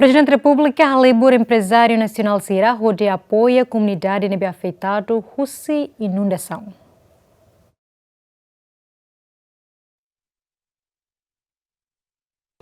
Presidente da República Halibur Empresário Nacional Sira rodeia apoia a comunidade nebe afetado por inundação.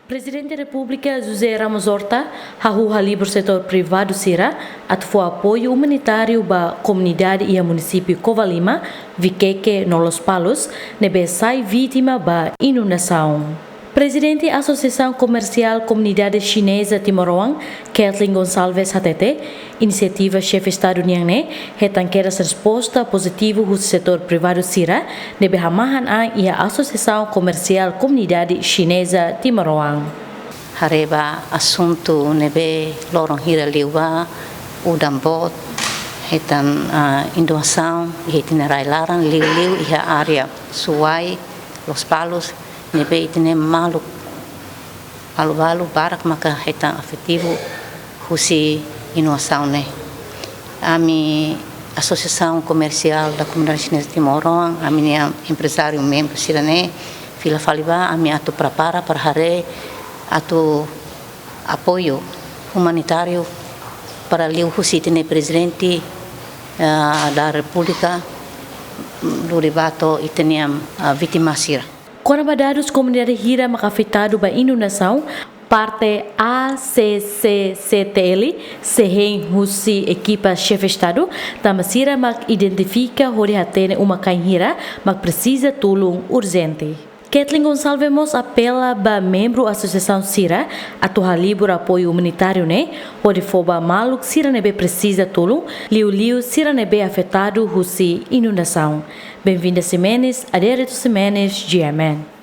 Presidente da República José Ramos Horta hahu halibur setor privado Sira atfo apoio humanitário ba comunidade e a município Covalima, Viqueque, Los Palos, nebe sai vítima ba inundação. Presidente da Associação Comercial Comunidade Chinesa Timor-Wang, Kathleen Gonçalves Hatete, iniciativa chefe Estado Niangne, retanqueira resposta positiva do setor privado Sira, nebe hamahan e a Associação Comercial Comunidade Chinesa Timor-Wang. Hareba assunto nebe lorong hira liwa udambot hetan indoação e itinerai larang liu iha area Suai, Los Palos, nebe itine malu balu barak maka hetan afetivo husi inoação ne. Ami Associação Comercial da Comunidade Chinesa Timor-Wang, ami empresário membro sirane, fila faliba ami atu prepara para hare atu apoio humanitário para liu husi itine presidente da República do Ribato itiniam vítima Sira. Quando dados comunidade hira afetado ba inundação, parte ACCCTL, Sehen Husi equipa chefe Estado, tamasira mak identifica hori hatene uma hira mak precisa tulung urgente. Kathleen Gonçalves apela ba membro Associação Sira a halibur apoio humanitário ne, onde foba maluk Sira nebe precisa tulung, liu Sira nebe afetado husi inundação. Bem-vinda Semenes, Adérito Semenes, GMN.